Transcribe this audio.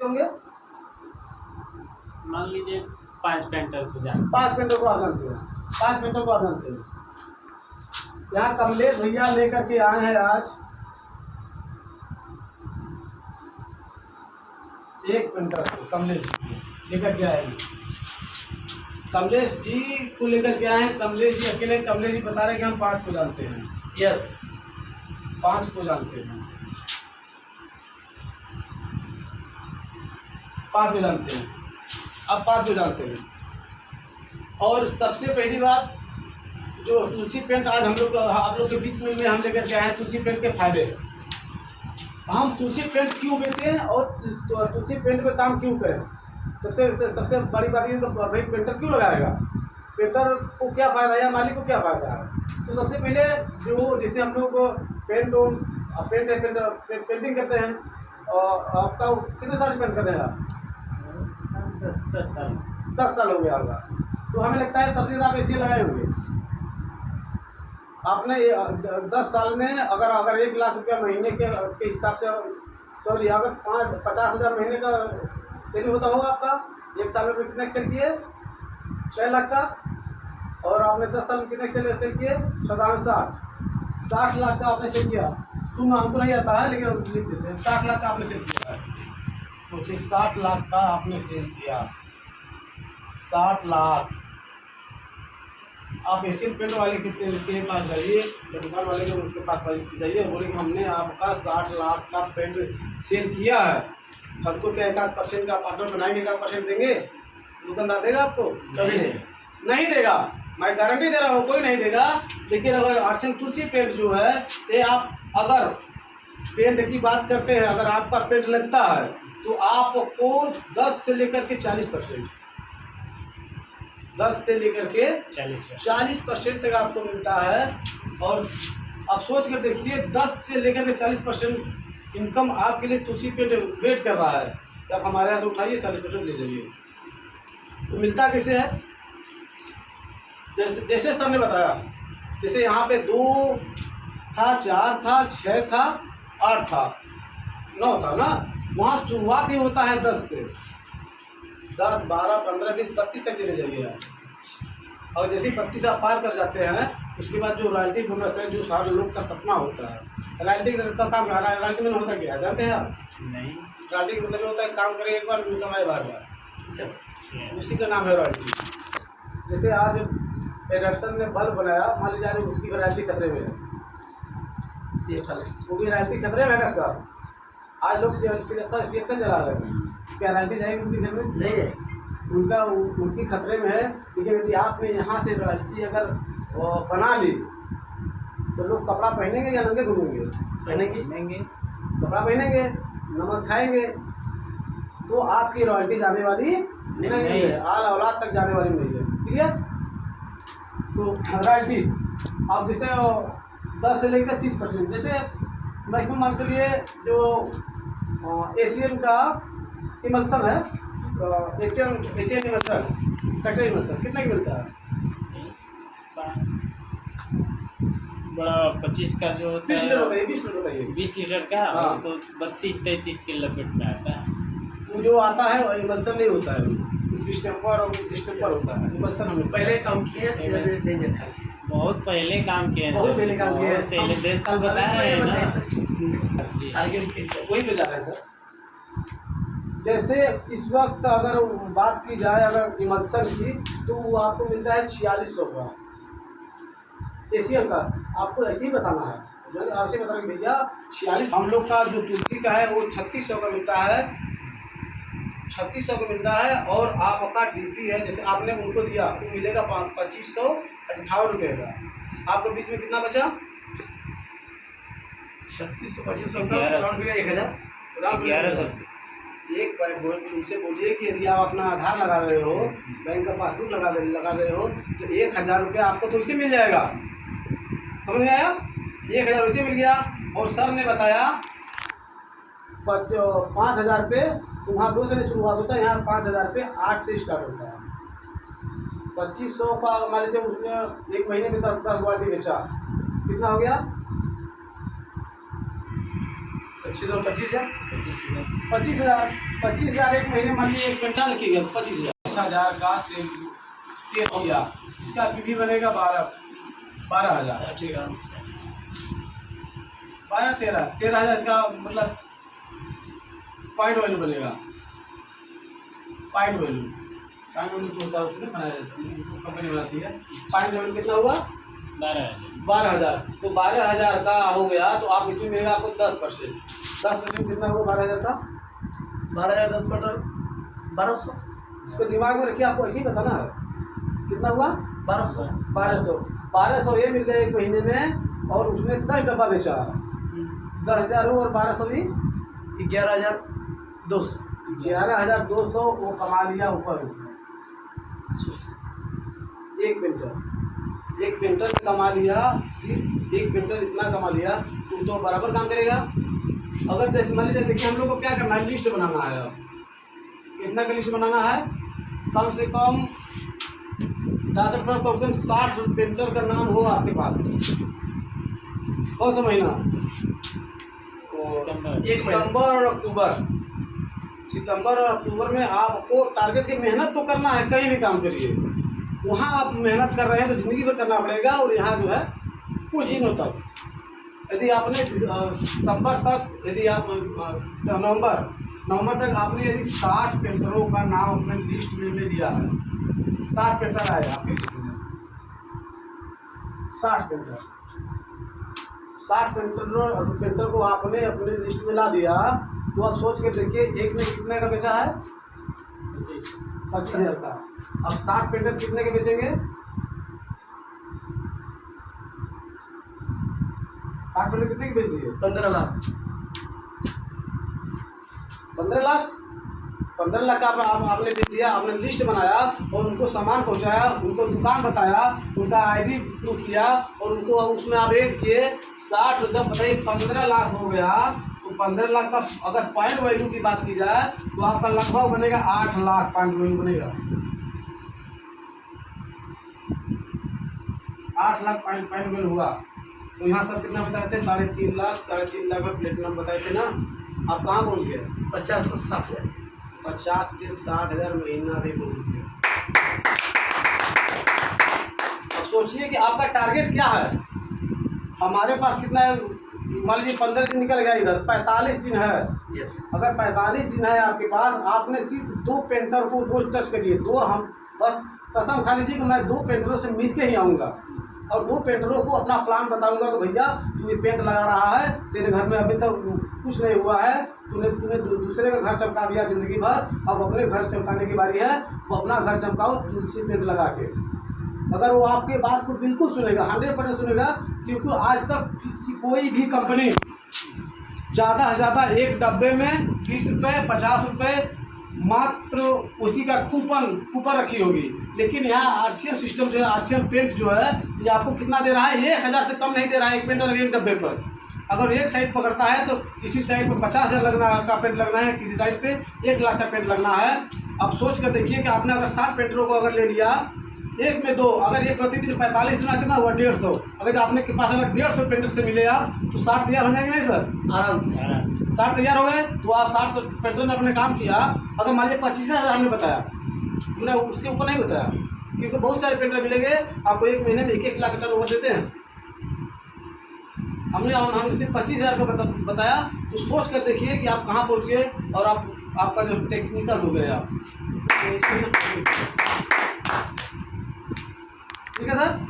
होंगे। मान लीजिए 5 पेंटर को जानते 5 पेंटर को आप जानते हैं, 5 पेंटर को आप जानते हैं। यहाँ कमलेश भैया लेकर के आए हैं आज एक पेंटर को। कमलेश जी लेकर के आए हैं, कमलेश जी को लेकर के आए हैं। कमलेश जी अकेले, कमलेश जी बता रहे हैं कि हम 5 को जानते हैं। यस, 5 को जानते हैं, 5 को जानते हैं, अब 5 को जानते हैं। और सबसे पहली बात, जो तुलसी पेंट आज हम लोग आप लोग के बीच में हम लेकर के आए हैं, तुलसी पेंट के फायदे। हम तुलसी पेंट क्यों बेचें और तुलसी पेंट पे काम क्यों करें। सबसे बड़ी बात ये, तो भाई पेंटर क्यों लगाएगा, पेंटर को क्या फ़ायदा है या मालिक को क्या फ़ायदा है। तो सबसे पहले जो जैसे हम लोग पेंटिंग करते हैं, और आपका कितने साल पेंट कर रहे हैं आप? 10 साल हो गया होगा। तो हमें लगता है सबसे ज़्यादा आप एसी लगाए होंगे आपने 10 साल में। अगर 1 लाख रुपया महीने के हिसाब से, सॉरी, अगर 50,000 महीने का सेल होता होगा आपका, 1 साल में कितने सेल किए? 6 लाख का। और आपने 10 साल में कितने सेल किए? 60 लाख का आपने सेल किया। सुनना हमको नहीं आता है, लेकिन लिख देते हैं। 60 लाख का आपने सेल किया। सोचिए, 60 लाख का आपने सेल किया, 60 लाख। आप एशियन पेंट वाले के पास जाइए या दुकान वाले के उनके पास जाइए, बोले कि हमने आपका 60 लाख का पेंट सेल किया है, हमको क्या 1% का पार्टनर बनाएंगे, 1% देंगे? दुकानदार देगा आपको? कभी नहीं देगा। मैं गारंटी दे रहा हूँ, कोई नहीं देगा। लेकिन अगर अर्चन तुलसी पेंट जो है, ये आप अगर पेंट की बात करते हैं, अगर आपका पेंट लगता है तो आपको 10 से लेकर के 40%, 10 से लेकर के 40% तक आपको मिलता है। और आप सोच कर देखिए, 10 से लेकर के 40% इनकम आपके लिए तुलसी पेंट वेट कर रहा है कि आप हमारे यहाँ से उठाइए, 40% ले जाइए। तो मिलता कैसे है? जैसे सर ने बताया, जैसे यहाँ पे 2 था, 4 था, 6 था, 8 था, 9 था ना, वहाँ शुरुआत ही होता है 10 से। 10, 12, 15, 20, 32 तक चले जाइए आप। और जैसे ही 32 आप पार कर जाते हैं, उसके बाद जो रॉयल्टी बोनस है, जो सारे लोग का सपना होता है। रॉयल्टी का काम, रॉयल्टी में होता क्या है जानते हैं आप? नहीं। रॉयल्टी का मतलब होता है काम करें एक बार, कमाए बार बार। यस, उसी का नाम है रॉयल्टी। जैसे आज एडर्सन ने बल्ब बनाया, मान लीजिए आज उसकी रॉयल्टी खतरे में है, वो भी रॉयल्टी खतरे में है ना सर। आज लोग CFL जला रहे हैं, क्या रॉयल्टी जाएगी उनके घर में? नहीं जाएगी, उनकी खतरे में है। लेकिन यदि आपने यहाँ से रॉयल्टी अगर बना ली, तो लोग कपड़ा पहनेंगे या नंगे घूमेंगे? पहनेंगे। कपड़ा पहनेंगे, नमक खाएंगे, तो आपकी रॉयल्टी जाने वाली नहीं है, आल औलाद तक जाने वाली नहीं है। क्लियर? तो रॉयल्टी आप जैसे 10 से लेकर 30%, जैसे मैक्सिमम मान के लिए जो एशियन का इमल्सन है, एशियन इमल्सन, टेक्सटाइल इमल्सन कितने की मिलता है? बड़ा 25 का जो होता 20 है, लीटर बताइए, 20 लीटर बताइए। 20 लीटर का। हाँ। तो 32-33 के लपेट में आता है। वो जो आता है वो इमल्सन नहीं होता है, डिस्टेम्पर और डिस्टेम्पर होता है। इमल्सन हमने पहले काम किया है, बहुत पहले काम किए हैं, बहुत पहले काम किए हैं। पहले 10 साल बता रहे हैं ना। वही पे जा रहे हैं सर। जैसे इस वक्त अगर बात की जाए अगर इमल्सन की, तो वो आपको मिलता है 4600 का एशियन का। आपको ऐसे ही बताना है, जो आपसे बता रहे भैया 46। हम लोग का जो तुलसी का है वो 3600 का मिलता है, 3600 का मिलता है। और आपका ड्यूटी है, जैसे आपने उनको दिया तो मिलेगा 2558 रुपये का। आपके बीच में कितना बचा? 3600, 2500, 1100। एक उनसे बोलिए कि यदि आप अपना आधार लगा रहे हो, बैंक का पासबुक लगा रहे हो, तो 1000 रुपया आपको तो इसी मिल जाएगा। समझ में आया? 1000 रुपये मिल गया। और सर ने बताया 5000 रुपये, तो वहाँ 2 से शुरुआत होता है, यहाँ 5000 रुपये 8 से स्टार्ट होता है। 2500 का मान लीजिए उसने एक महीने में 10 बाल्टी बेचा, कितना हो गया? 25 और 25,000 25,000 एक महीने मान लीजिए एक क्विंटल रखिएगा 25,000 का सेल किया, इसका पीवी बनेगा 12,000। ठीक है। 13,000 इसका मतलब पॉइंट वैल्यू बनेगा। पॉइंट वैल्यू जो होता है उसमें बनाया जाता है, कंपनी बनाती है। पॉइंट वैल्यू कितना हुआ? 12,000। तो 12,000 का हो गया, तो आप इसमें मिलेगा आपको 10%। 10% कितना हुआ 12,000 का? 12,000 10 बटा 1200। इसको दिमाग में रखिए, आपको ऐसे ही बताना है। कितना हुआ? 1200 ये मिल गया एक महीने में, और उसने 10 डब्बा बेचा। 10,000 हो और 1200 भी 11,200। 11,200 वो कमा लिया ऊपर। एक क्विंटल कमा लिया, सिर्फ एक क्विंटल इतना कमा लिया, तो बराबर काम करेगा। अगर मान लीजिए, देखिए हम लोग को क्या करना है, लिस्ट बनाना है। कितना का लिस्ट बनाना है? कम से कम डॉक्टर साहब कम से कम 60 पेंटर का नाम होगा आपके पास। कौन सा महीना? सितंबर और अक्टूबर में आपको टारगेट की मेहनत तो करना है। कहीं भी काम करिए, वहाँ आप मेहनत कर रहे हैं तो ज़िंदगी भर करना पड़ेगा। और यहाँ जो है कुछ दिनों तक, यदि आपने सितंबर तक, यदि आप नवंबर तक आपने यदि 60 पेंटरों का नाम अपने लिस्ट में ले लिया है, 60 पेंटर आए आपके लिस्ट में, 60 पेंटर को आपने अपने लिस्ट में ला दिया, तो आप सोच के देखिए एक में कितने का बेचा है? 25,000 का। अब 60 पेंटर कितने के बेचेंगे? 60 पेंटर कितने के बेच दिए? 15 लाख। 15 लाख। 15 लाख का आपने बेच दिया। आपने लिस्ट बनाया और उनको सामान पहुंचाया, उनको दुकान बताया, उनका आईडी प्रूफ किया और उनको उसमें आप ऐड किए। 60 जब बताइए 15 लाख हो गया, तो 15 लाख का अगर पॉइंट वैल्यू की बात की जाए तो आपका लगभग बनेगा 8 लाख पॉइंट वैल्यू बनेगा। 8 लाख पॉइंट वैल्यू हुआ। तो यहाँ सब कितना बताए थे? 3.5 लाख। 3.5 लाख में प्लेटिनम बताए थे ना। आप कहाँ पहुँच गए? 50 से 60,000। 50 से 60,000 महीना भी पहुँच गया। अब सोचिए कि आपका टारगेट क्या है। हमारे पास कितना है? मान लीजिए 15 दिन निकल गया, इधर 45 दिन है। यस। अगर 45 दिन है आपके पास, आपने सिर्फ 2 पेंटर को रोज टच करिए। 2 हम बस कसम खा लीजिए कि मैं 2 पेंटरों से मिल के ही आऊँगा और 2 पेंटरों को अपना प्लान बताऊँगा कि भैया तू ये पेंट लगा रहा है, तेरे घर में अभी तक कुछ नहीं हुआ है, तूने दूसरे का घर चमका दिया ज़िंदगी भर, अब अपने घर चमकाने की बारी है। वो अपना घर चमकाओ तुलसी पेंट लगा के। अगर वो आपके बात को बिल्कुल सुनेगा, 100% सुनेगा, क्योंकि आज तक कोई भी कंपनी ज़्यादा से ज़्यादा एक डब्बे में 20 रुपये 50 रुपये मात्र उसी का कूपन रखी होगी। लेकिन यहाँ आरसीएम सिस्टम जो है, आरसीएम पेंट जो है, ये आपको कितना दे रहा है? 1,000 से कम नहीं दे रहा है एक पेंटर एक डब्बे पर। अगर एक साइड पकड़ता है तो किसी साइड पर 50,000 का पेंट लगना है, किसी साइड पे 1 लाख का पेंट लगना है। अब सोच कर देखिए कि आपने अगर 60 पेंटरों को अगर ले लिया, एक में 2, अगर ये प्रतिदिन 45 दिन कितना हुआ? 150। अगर आपने के पास अगर 150 पेंटर से मिले आप, तो 60 तैयार हो जाएंगे नहीं सर? आराम से 60 तैयार हो गए। तो आप 60 पेंटर ने अपने काम किया। अगर मान लीजिए 25,000 हमने बताया, हमने उसके ऊपर नहीं बताया, क्योंकि बहुत सारे पेंटर मिलेंगे आपको एक महीने में 1-1 लाख टर्न ओवर देते हैं। हमने सिर्फ 25,000 का बताया। तो सोच कर देखिए कि आप कहाँ पहुँच गए और आपका जो टेक्निकल हो गए आप। ठीक है सर।